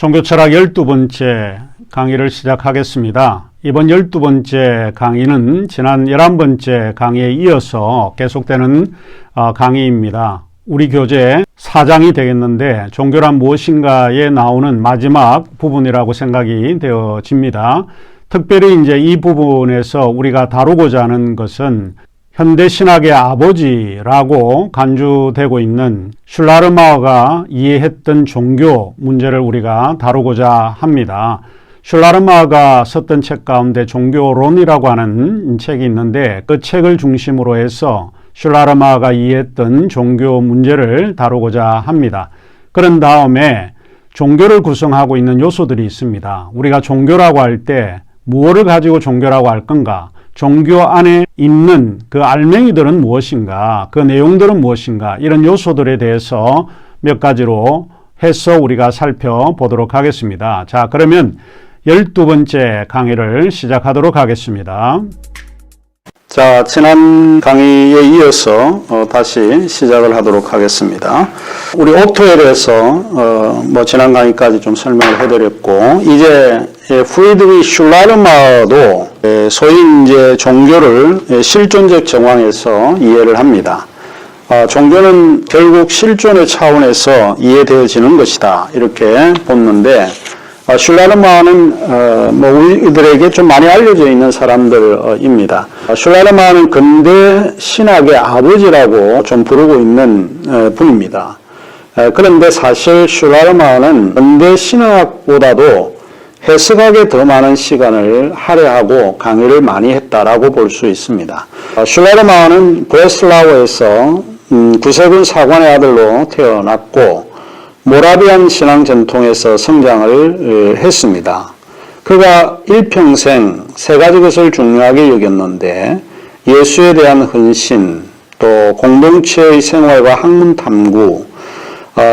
종교철학 12번째 강의를 시작하겠습니다. 이번 12번째 강의는 지난 11번째 강의에 이어서 계속되는 강의입니다. 우리 교재 4장이 되겠는데 종교란 무엇인가에 나오는 마지막 부분이라고 생각이 되어집니다. 특별히 이제 이 부분에서 우리가 다루고자 하는 것은 현대 신학의 아버지라고 간주되고 있는 슐라르마어가 이해했던 종교 문제를 우리가 다루고자 합니다. 슐라르마어가 썼던 책 가운데 종교론이라고 하는 책이 있는데 그 책을 중심으로 해서 슐라르마어가 이해했던 종교 문제를 다루고자 합니다. 그런 다음에 종교를 구성하고 있는 요소들이 있습니다. 우리가 종교라고 할 때 무엇을 가지고 종교라고 할 건가? 종교 안에 있는 그 알맹이들은 무엇인가? 그 내용들은 무엇인가? 이런 요소들에 대해서 몇 가지로 해서 우리가 살펴보도록 하겠습니다. 자, 그러면 12번째 강의를 시작하도록 하겠습니다. 자, 지난 강의에 이어서 다시 시작을 하도록 하겠습니다. 우리 옥토에 대해서 지난 강의까지 좀 설명을 해드렸고, 이제 프리드리히 슐라르마어도 소위 이제 종교를 실존적 정황에서 이해를 합니다. 종교는 결국 실존의 차원에서 이해되어지는 것이다, 이렇게 보는데, 슐라르마어는 우리들에게 좀 많이 알려져 있는 사람들입니다. 슐라르마어는 근대 신학의 아버지라고 좀 부르고 있는 분입니다. 그런데 사실 슐라르마어는 근대 신학보다도 해석학에 더 많은 시간을 할애하고 강의를 많이 했다라고 볼 수 있습니다. 슐라르마어는 브레슬라우에서 구세군 사관의 아들로 태어났고 모라비안 신앙 전통에서 성장을 했습니다. 그가 일평생 세 가지 것을 중요하게 여겼는데 예수에 대한 헌신, 또 공동체의 생활과 학문 탐구,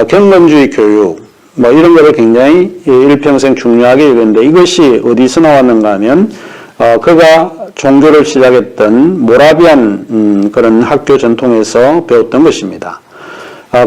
경건주의 교육, 이런 것을 굉장히 일평생 중요하게 여겼는데 이것이 어디서 나왔는가 하면 그가 종교를 시작했던 모라비안 그런 학교 전통에서 배웠던 것입니다.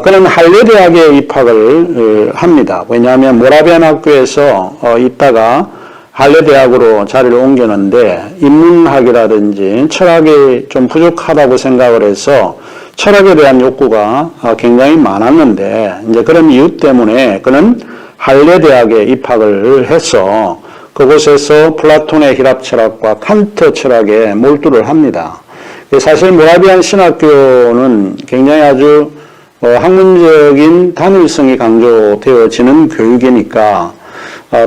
그는 할레대학에 입학을 합니다. 왜냐하면 모라비안 학교에서 있다가 할레대학으로 자리를 옮겼는데 인문학이라든지 철학이 좀 부족하다고 생각을 해서 철학에 대한 욕구가 굉장히 많았는데 이제 그런 이유 때문에 그는 할레대학에 입학을 해서 그곳에서 플라톤의 힐합 철학과 칸트 철학에 몰두를 합니다. 사실 모라비안 신학교는 굉장히 아주 학문적인 단일성이 강조되어지는 교육이니까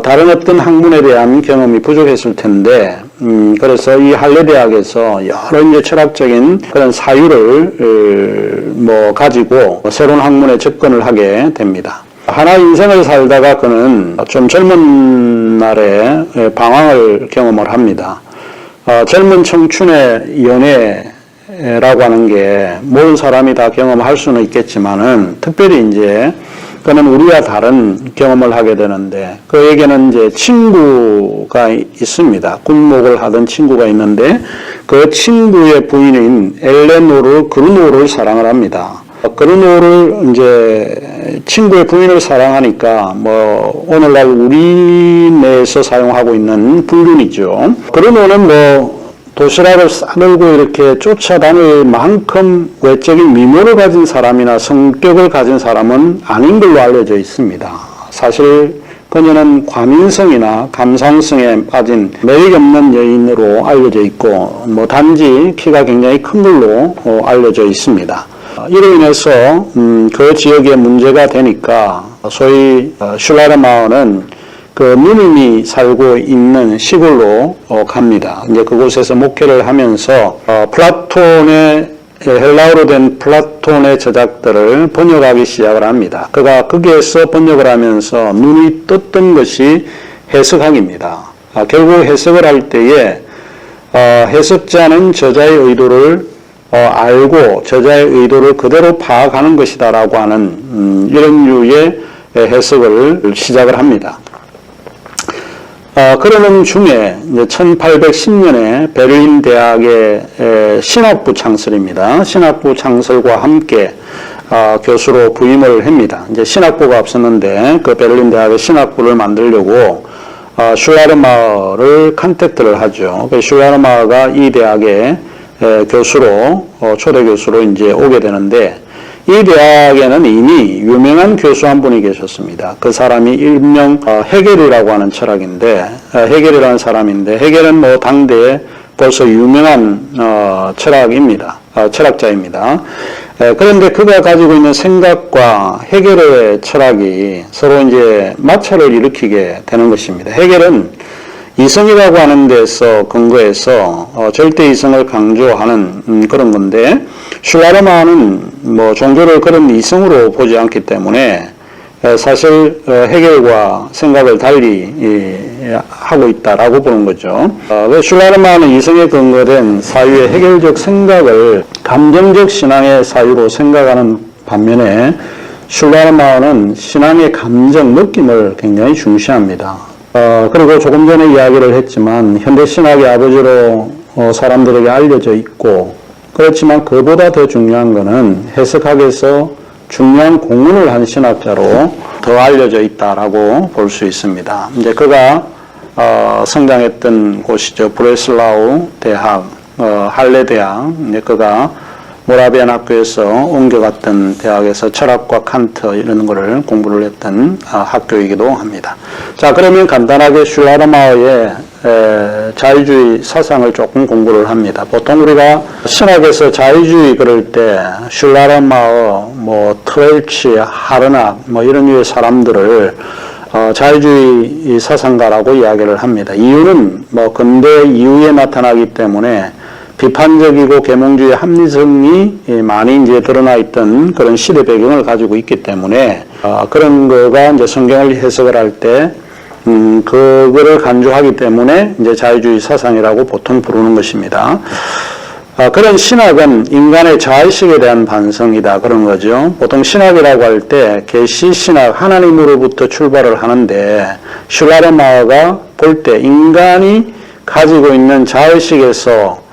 다른 어떤 학문에 대한 경험이 부족했을 텐데 그래서 이 할레대학에서 여러 이제 철학적인 그런 사유를 가지고 새로운 학문에 접근을 하게 됩니다. 하나 인생을 살다가 그는 좀 젊은 날에 방황을 경험을 합니다. 젊은 청춘의 연애라고 하는 게 모든 사람이 다 경험할 수는 있겠지만은 특별히 이제 그는 우리와 다른 경험을 하게 되는데 그에게는 이제 친구가 있습니다. 군목을 하던 친구가 있는데 그 친구의 부인인 엘레노르 그루노를 사랑을 합니다. 그루노를 이제 친구의 부인을 사랑하니까 오늘날 우리 내에서 사용하고 있는 불륜이죠. 그루노는 도시락을 싸들고 이렇게 쫓아다닐 만큼 외적인 미모를 가진 사람이나 성격을 가진 사람은 아닌 걸로 알려져 있습니다. 사실 그녀는 과민성이나 감상성에 빠진 매력 없는 여인으로 알려져 있고 단지 키가 굉장히 큰 걸로 알려져 있습니다. 이로 인해서 그 지역에 문제가 되니까 소위 슐라르마어는 그 누님이 살고 있는 시골로 갑니다. 이제 그곳에서 목회를 하면서 플라톤의 헬라어로 된 플라톤의 저작들을 번역하기 시작을 합니다. 그가 거기에서 번역을 하면서 눈이 떴던 것이 해석학입니다. 결국 해석을 할 때에 해석자는 저자의 의도를 알고 저자의 의도를 그대로 파악하는 것이다라고 하는 이런 류의 해석을 시작을 합니다. 그러는 중에 1810년에 베를린 대학의 신학부 창설입니다. 신학부 창설과 함께 교수로 부임을 합니다. 이제 신학부가 없었는데 그 베를린 대학의 신학부를 만들려고 슐라르마어를 컨택트를 하죠. 그 슐라르마어가 이 대학의 교수로 초대 교수로 이제 오게 되는데 이 대학에는 이미 유명한 교수 한 분이 계셨습니다. 그 사람이 일명 헤겔이라고 하는 철학인데 헤겔이라는 사람인데 헤겔은 뭐 당대에 벌써 유명한 철학입니다. 철학자입니다. 그런데 그가 가지고 있는 생각과 헤겔의 철학이 서로 이제 마찰을 일으키게 되는 것입니다. 헤겔은 이성이라고 하는 데서 근거해서 절대 이성을 강조하는 그런 건데 슐라르마어는 뭐 종교를 그런 이성으로 보지 않기 때문에 사실 헤겔과 생각을 달리 하고 있다라고 보는 거죠. 슐라르마어는 이성에 근거된 사유의 헤겔적 생각을 감정적 신앙의 사유로 생각하는 반면에 슐라르마어는 신앙의 감정, 느낌을 굉장히 중시합니다. 그리고 조금 전에 이야기를 했지만 현대 신학의 아버지로 사람들에게 알려져 있고 그렇지만 그보다 더 중요한 것은 해석학에서 중요한 공헌을 한 신학자로 더 알려져 있다라고 볼 수 있습니다. 이제 그가 성장했던 곳이죠. 브레슬라우 대학, 할레 대학. 이제 그가 모라비안 학교에서 옮겨갔던 대학에서 철학과 칸트 이런 거를 공부를 했던 학교이기도 합니다. 자, 그러면 간단하게 슐라르마어의 자유주의 사상을 조금 공부를 합니다. 보통 우리가 신학에서 자유주의 그럴 때 슐라르마어, 뭐 트웰치, 하르낙 뭐 이런 류의 사람들을 자유주의 사상가라고 이야기를 합니다. 이유는 뭐 근대 이후에 나타나기 때문에 비판적이고 계몽주의 합리성이 많이 이제 드러나 있던 그런 시대 배경을 가지고 있기 때문에 그런 거가 이제 성경을 해석을 할 때 그거를 간주하기 때문에 이제 자유주의 사상이라고 보통 부르는 것입니다. 그런 신학은 인간의 자의식에 대한 반성이다 그런 거죠. 보통 신학이라고 할 때 계시 신학 하나님으로부터 출발을 하는데 슐라르마어가 볼 때 인간이 가지고 있는 자의식에서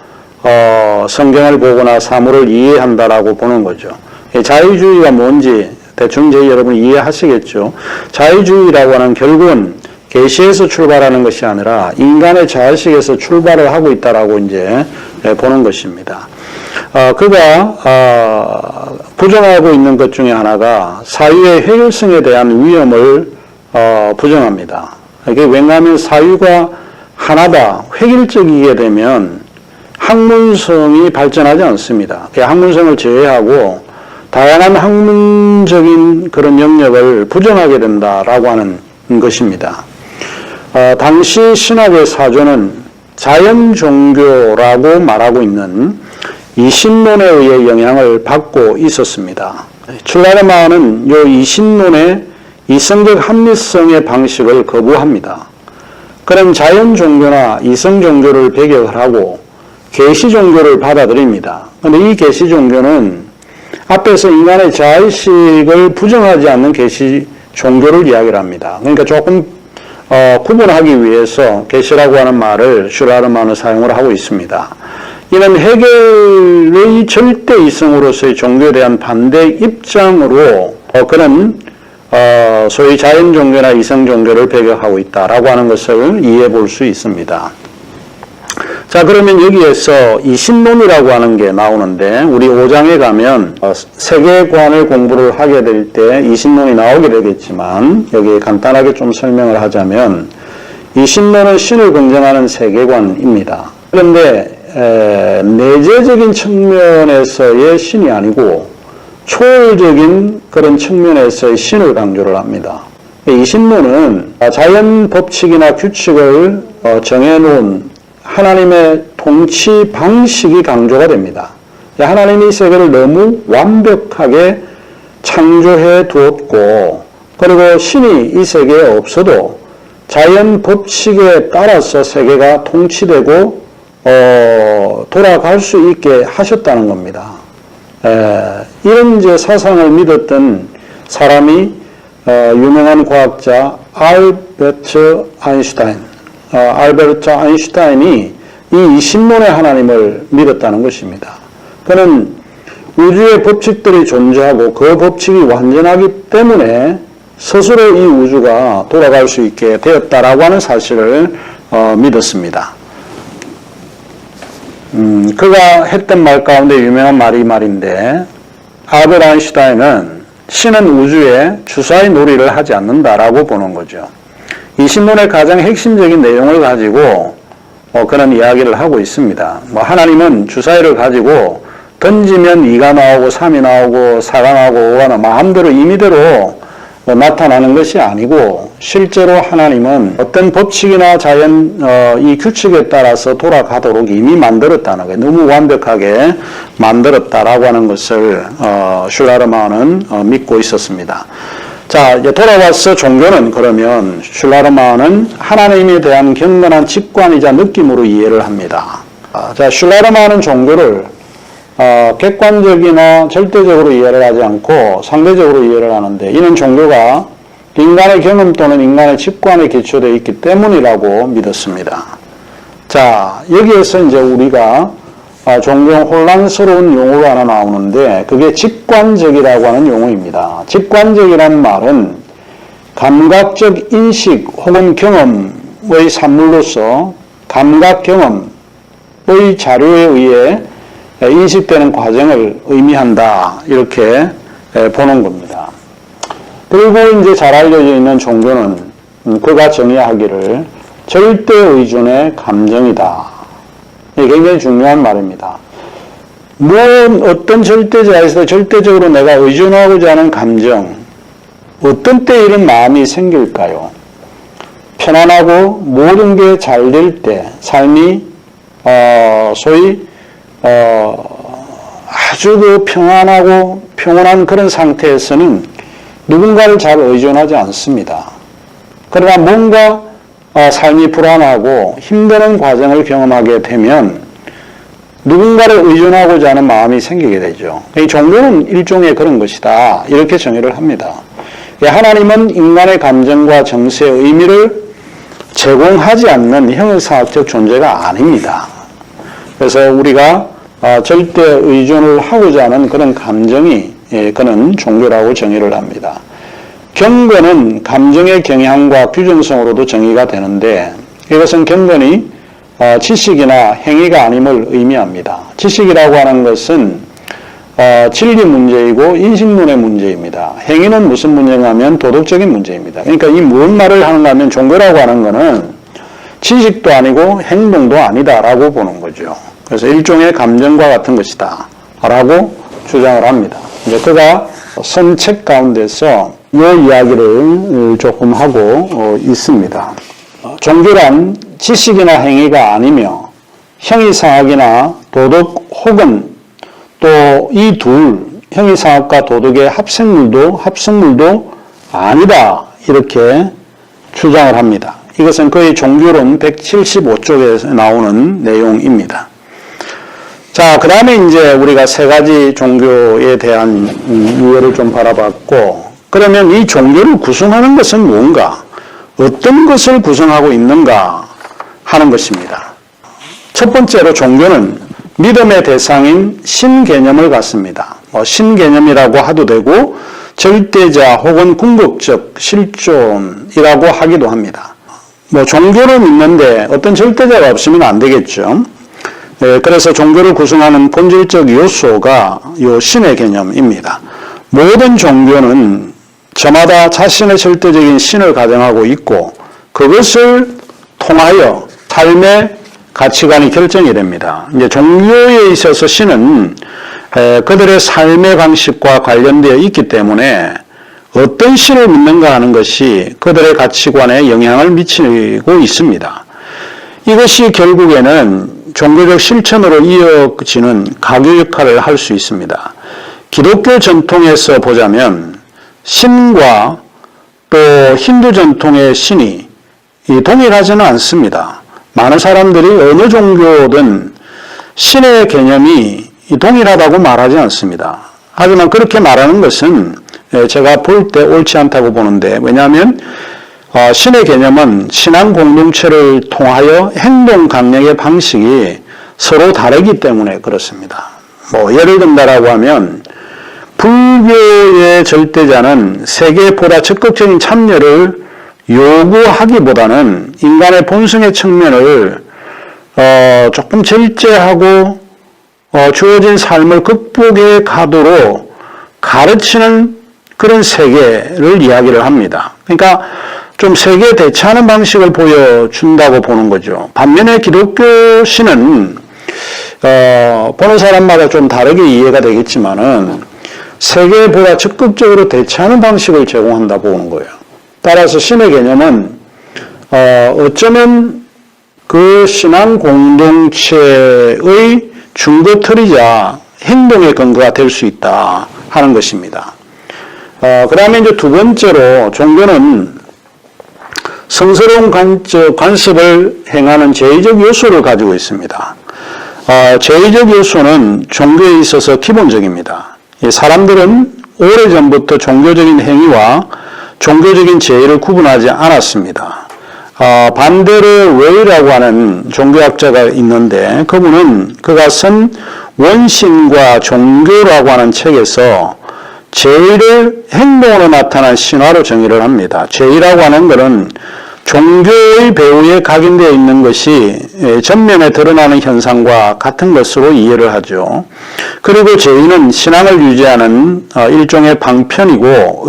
성경을 보거나 사물을 이해한다라고 보는 거죠. 자유주의가 뭔지 대충 이제 여러분 이해하시겠죠. 자유주의라고 하는 결국은 계시에서 출발하는 것이 아니라 인간의 자의식에서 출발을 하고 있다라고 이제 보는 것입니다. 그가 부정하고 있는 것 중에 하나가 사유의 해결성에 대한 위험을 부정합니다. 이게 왜냐하면 사유가 하나다 획일적이게 되면 학문성이 발전하지 않습니다. 학문성을 제외하고 다양한 학문적인 그런 영역을 부정하게 된다라고 하는 것입니다. 당시 신학의 사조는 자연 종교라고 말하고 있는 이신론에 의해 영향을 받고 있었습니다. 슐라르마어는 이 이신론의 이성적 합리성의 방식을 거부합니다. 그럼 자연 종교나 이성 종교를 배격을 하고 계시 종교를 받아들입니다. 그런데 이 계시 종교는 앞에서 인간의 자의식을 부정하지 않는 계시 종교를 이야기를 합니다. 그러니까 조금 구분하기 위해서 계시라고 하는 말을 슐라르마어는 사용을 하고 있습니다. 이는 헤겔의 절대 이성으로서의 종교에 대한 반대 입장으로 그는 소위 자연 종교나 이성 종교를 배격하고 있다라고 하는 것을 이해해 볼 수 있습니다. 자, 그러면 여기에서 이신론이라고 하는 게 나오는데 우리 5장에 가면 세계관을 공부를 하게 될 때 이신론이 나오게 되겠지만 여기 간단하게 좀 설명을 하자면 이신론은 신을 긍정하는 세계관입니다. 그런데 내재적인 측면에서의 신이 아니고 초월적인 그런 측면에서의 신을 강조를 합니다. 이신론은 자연 법칙이나 규칙을 정해놓은 하나님의 통치 방식이 강조가 됩니다. 하나님이 이 세계를 너무 완벽하게 창조해 두었고 그리고 신이 이 세계에 없어도 자연 법칙에 따라서 세계가 통치되고 돌아갈 수 있게 하셨다는 겁니다. 이런 이제 사상을 믿었던 사람이 유명한 과학자 알베르트 아인슈타인이 이 이신론의 하나님을 믿었다는 것입니다. 그는 우주의 법칙들이 존재하고 그 법칙이 완전하기 때문에 스스로 이 우주가 돌아갈 수 있게 되었다라고 하는 사실을 믿었습니다. 그가 했던 말 가운데 유명한 말인데 알버트 아인슈타인은 신은 우주에 주사위 놀이를 하지 않는다라고 보는 거죠. 이 신론의 가장 핵심적인 내용을 가지고 그런 이야기를 하고 있습니다. 하나님은 주사위를 가지고 던지면 2가 나오고 3이 나오고 4가 나오고 5가 나오고 마음대로 임의대로 나타나는 것이 아니고 실제로 하나님은 어떤 법칙이나 자연 이 규칙에 따라서 돌아가도록 이미 만들었다는 거예요. 너무 완벽하게 만들었다라고 하는 것을 슐라르마는 믿고 있었습니다. 자, 이제 돌아와서 종교는 그러면 슐라르마는 하나님에 대한 경건한 직관이자 느낌으로 이해를 합니다. 자, 슐라르마는 종교를 객관적이나 절대적으로 이해를 하지 않고 상대적으로 이해를 하는데 이는 종교가 인간의 경험 또는 인간의 직관에 기초되어 있기 때문이라고 믿었습니다. 자, 여기에서 이제 우리가 종종 혼란스러운 용어가 하나 나오는데 그게 직관적이라고 하는 용어입니다. 직관적이란 말은 감각적 인식 혹은 경험의 산물로서 감각 경험의 자료에 의해 인식되는 과정을 의미한다. 이렇게 보는 겁니다. 그리고 이제 잘 알려져 있는 종교는 그가 정의하기를 절대의존의 감정이다. 이게 굉장히 중요한 말입니다. 어떤 절대자에서 절대적으로 내가 의존하고자 하는 감정, 어떤 때 이런 마음이 생길까요? 편안하고 모든 게 잘 될 때, 삶이 소위 아주 그 평안하고 평온한 그런 상태에서는 누군가를 잘 의존하지 않습니다. 그러나 뭔가 삶이 불안하고 힘드는 과정을 경험하게 되면 누군가를 의존하고자 하는 마음이 생기게 되죠. 이 종교는 일종의 그런 것이다. 이렇게 정의를 합니다. 하나님은 인간의 감정과 정서의 의미를 제공하지 않는 형용사학적 존재가 아닙니다. 그래서 우리가 절대 의존을 하고자 하는 그런 감정이 그는 종교라고 정의를 합니다. 경건은 감정의 경향과 규정성으로도 정의가 되는데 이것은 경건이 지식이나 행위가 아님을 의미합니다. 지식이라고 하는 것은 진리 문제이고 인식론의 문제입니다. 행위는 무슨 문제냐면 도덕적인 문제입니다. 그러니까 이 무슨 말을 하는가 하면 종교라고 하는 것은 지식도 아니고 행동도 아니다라고 보는 거죠. 그래서 일종의 감정과 같은 것이다 라고 주장을 합니다. 이제 그가 쓴 책 가운데서 이 이야기를 조금 하고 있습니다. 종교란 지식이나 행위가 아니며 형이상학이나 도덕 혹은 또 이 둘 형이상학과 도덕의 합성물도 아니다 이렇게 주장을 합니다. 이것은 거의 종교론 175쪽에 나오는 내용입니다. 자, 그 다음에 이제 우리가 세 가지 종교에 대한 유해를 좀 바라봤고, 그러면 이 종교를 구성하는 것은 뭔가? 어떤 것을 구성하고 있는가 하는 것입니다. 첫 번째로 종교는 믿음의 대상인 신 개념을 갖습니다. 신 개념이라고 하도 되고, 절대자 혹은 궁극적 실존이라고 하기도 합니다. 종교는 있는데 어떤 절대자가 없으면 안 되겠죠. 그래서 종교를 구성하는 본질적 요소가 요 신의 개념입니다. 모든 종교는 저마다 자신의 절대적인 신을 가정하고 있고 그것을 통하여 삶의 가치관이 결정이 됩니다. 이제 종교에 있어서 신은 그들의 삶의 방식과 관련되어 있기 때문에 어떤 신을 믿는가 하는 것이 그들의 가치관에 영향을 미치고 있습니다. 이것이 결국에는 종교적 실천으로 이어지는 가교 역할을 할 수 있습니다. 기독교 전통에서 보자면 신과 또 힌두 전통의 신이 동일하지는 않습니다. 많은 사람들이 어느 종교든 신의 개념이 동일하다고 말하지 않습니다. 하지만 그렇게 말하는 것은 제가 볼 때 옳지 않다고 보는데, 왜냐하면 신의 개념은 신앙 공동체를 통하여 행동 강령의 방식이 서로 다르기 때문에 그렇습니다. 뭐 예를 든다라고 하면 불교의 절대자는 세계보다 적극적인 참여를 요구하기보다는 인간의 본성의 측면을 조금 절제하고 주어진 삶을 극복해 가도록 가르치는 그런 세계를 이야기를 합니다. 그러니까 좀 세계에 대처하는 방식을 보여준다고 보는 거죠. 반면에 기독교신은 보는 사람마다 좀 다르게 이해가 되겠지만은 세계보다 적극적으로 대처하는 방식을 제공한다 보는 거예요. 따라서 신의 개념은 어쩌면 그 신앙 공동체의 중거틀이자 행동의 근거가 될 수 있다 하는 것입니다. 그 다음에 이제 두 번째로 종교는 성스러운 관습을 행하는 제의적 요소를 가지고 있습니다. 제의적 요소는 종교에 있어서 기본적입니다. 사람들은 오래전부터 종교적인 행위와 종교적인 제의를 구분하지 않았습니다. 반대로 웨이라고 하는 종교학자가 있는데 그가 쓴 원신과 종교라고 하는 책에서 제의를 행동으로 나타난 신화로 정의를 합니다. 제의라고 하는 것은 종교의 배후에 각인되어 있는 것이 전면에 드러나는 현상과 같은 것으로 이해를 하죠. 그리고 제의는 신앙을 유지하는 일종의 방편이고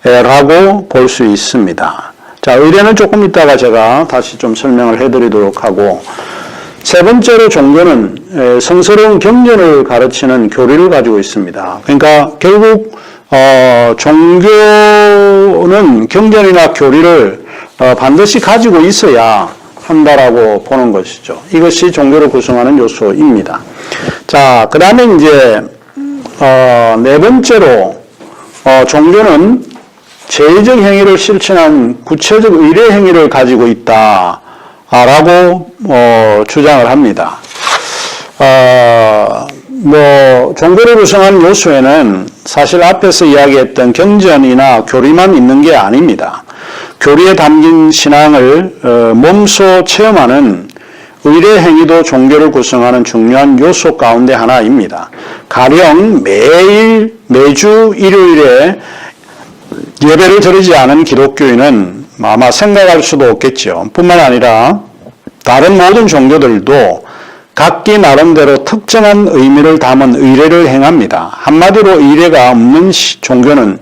의례라고 볼 수 있습니다. 자, 의례는 조금 이따가 제가 다시 좀 설명을 해드리도록 하고, 세 번째로 종교는 성스러운 경전을 가르치는 교리를 가지고 있습니다. 그러니까 결국 종교는 경전이나 교리를 반드시 가지고 있어야 한다라고 보는 것이죠. 이것이 종교를 구성하는 요소입니다. 자, 그 다음에 이제 네 번째로 종교는 제의적 행위를 실천한 구체적 의례 행위를 가지고 있다라고 주장을 합니다. 종교를 구성하는 요소에는 사실 앞에서 이야기했던 경전이나 교리만 있는 게 아닙니다. 교리에 담긴 신앙을 몸소 체험하는 의례 행위도 종교를 구성하는 중요한 요소 가운데 하나입니다. 가령 매주 일요일에 예배를 드리지 않은 기독교인은 아마 생각할 수도 없겠죠. 뿐만 아니라 다른 모든 종교들도 각기 나름대로 특정한 의미를 담은 의례를 행합니다. 한마디로 의례가 없는 종교는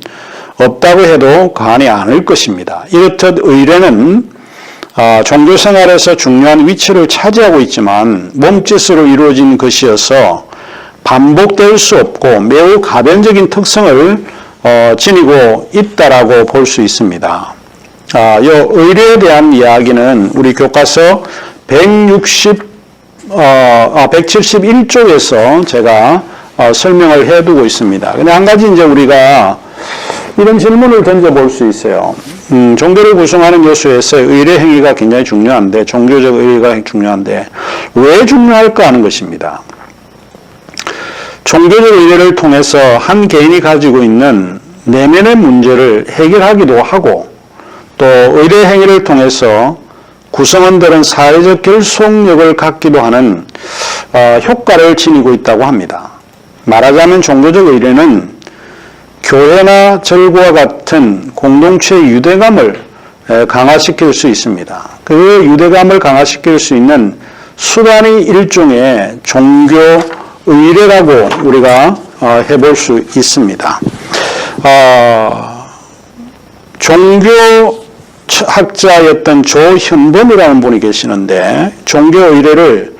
없다고 해도 과언이 아닐 것입니다. 이렇듯 의례는 종교 생활에서 중요한 위치를 차지하고 있지만 몸짓으로 이루어진 것이어서 반복될 수 없고 매우 가변적인 특성을 지니고 있다라고 볼 수 있습니다. 이 의례에 대한 이야기는 우리 교과서 171쪽에서 제가 설명을 해두고 있습니다. 근데 한 가지 이제 우리가 이런 질문을 던져볼 수 있어요. 종교를 구성하는 요소에서 의례 행위가 굉장히 중요한데, 종교적 의례가 중요한데 왜 중요할까 하는 것입니다. 종교적 의례를 통해서 한 개인이 가지고 있는 내면의 문제를 해결하기도 하고, 또 의례 행위를 통해서 구성원들은 사회적 결속력을 갖기도 하는 효과를 지니고 있다고 합니다. 말하자면 종교적 의례는 교회나 절과 같은 공동체의 유대감을 강화시킬 수 있습니다. 그 유대감을 강화시킬 수 있는 수단이 일종의 종교 의례라고 우리가 해볼 수 있습니다. 종교학자였던 조현범이라는 분이 계시는데 종교 의례를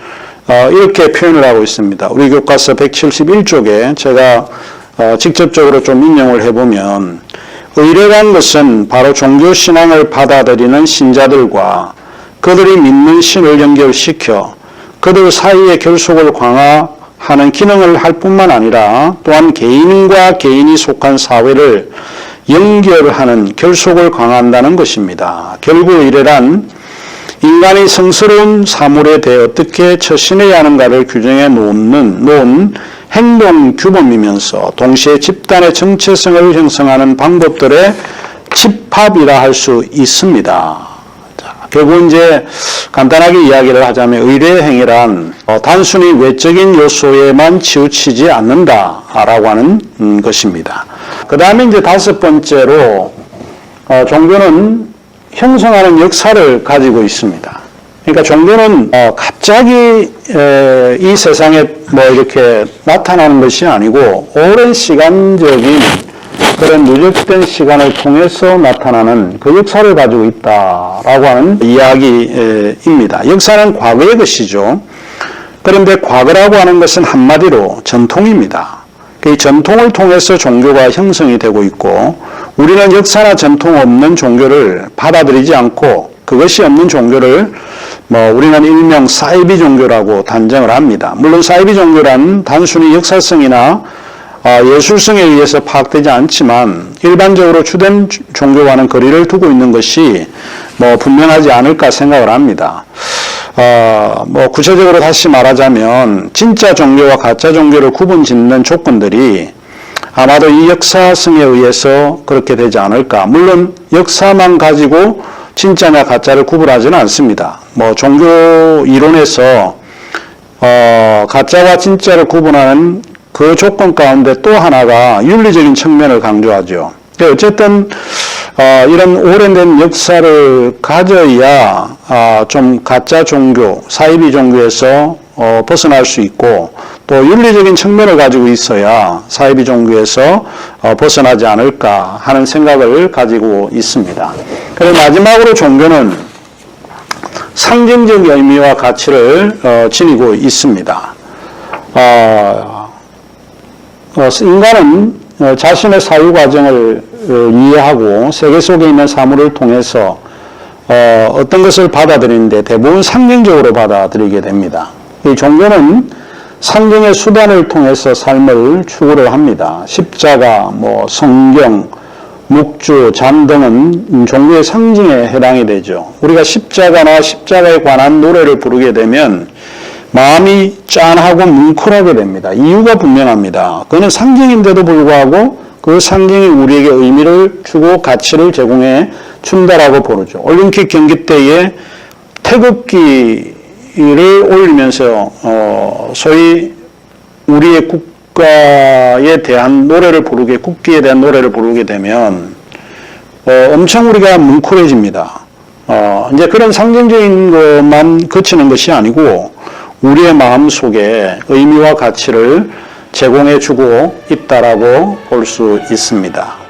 이렇게 표현을 하고 있습니다. 우리 교과서 171쪽에 제가 직접적으로 좀 인용을 해보면, 의례란 것은 바로 종교신앙을 받아들이는 신자들과 그들이 믿는 신을 연결시켜 그들 사이의 결속을 강화하는 기능을 할 뿐만 아니라 또한 개인과 개인이 속한 사회를 연결하는 결속을 강화한다는 것입니다. 결국 의례란 인간이 성스러운 사물에 대해 어떻게 처신해야 하는가를 규정해 놓은 행동 규범이면서 동시에 집단의 정체성을 형성하는 방법들의 집합이라 할 수 있습니다. 자, 결국 이제 간단하게 이야기를 하자면 의례 행위란 단순히 외적인 요소에만 치우치지 않는다라고 하는 것입니다. 그 다음에 이제 다섯 번째로 종교는 형성하는 역사를 가지고 있습니다. 그러니까 종교는 갑자기 이 세상에 뭐 이렇게 나타나는 것이 아니고 오랜 시간적인 그런 누적된 시간을 통해서 나타나는 그 역사를 가지고 있다라고 하는 이야기입니다. 역사는 과거의 것이죠. 그런데 과거라고 하는 것은 한마디로 전통입니다. 그 전통을 통해서 종교가 형성이 되고 있고 우리는 역사나 전통 없는 종교를 받아들이지 않고 그것이 없는 종교를 우리는 일명 사이비 종교라고 단정을 합니다. 물론 사이비 종교란 단순히 역사성이나 예술성에 의해서 파악되지 않지만 일반적으로 주된 종교와는 거리를 두고 있는 것이 분명하지 않을까 생각을 합니다. 구체적으로 다시 말하자면 진짜 종교와 가짜 종교를 구분짓는 조건들이 아마도 이 역사성에 의해서 그렇게 되지 않을까. 물론 역사만 가지고 진짜냐 가짜를 구분하지는 않습니다. 종교 이론에서 가짜와 진짜를 구분하는 그 조건 가운데 또 하나가 윤리적인 측면을 강조하죠. 어쨌든 이런 오래된 역사를 가져야 좀 가짜 종교, 사이비 종교에서 벗어날 수 있고 또 윤리적인 측면을 가지고 있어야 사이비 종교에서 벗어나지 않을까 하는 생각을 가지고 있습니다. 그리고 마지막으로 종교는 상징적 의미와 가치를 지니고 있습니다. 인간은 자신의 사유 과정을 이해하고 세계 속에 있는 사물을 통해서 어떤 것을 받아들이는데 대부분 상징적으로 받아들이게 됩니다. 이 종교는 상징의 수단을 통해서 삶을 추구를 합니다. 십자가, 성경, 묵주, 잠 등은 종교의 상징에 해당이 되죠. 우리가 십자가나 십자가에 관한 노래를 부르게 되면 마음이 짠하고 뭉클하게 됩니다. 이유가 분명합니다. 그는 상징인데도 불구하고 그 상징이 우리에게 의미를 주고 가치를 제공해 준다라고 부르죠. 올림픽 경기 때에 태극기를 올리면서 소위 우리의 국가에 대한 노래를 부르게, 국기에 대한 노래를 부르게 되면 엄청 우리가 뭉클해집니다. 이제 그런 상징적인 것만 그치는 것이 아니고 우리의 마음 속에 의미와 가치를 제공해 주고 있다라고 볼 수 있습니다.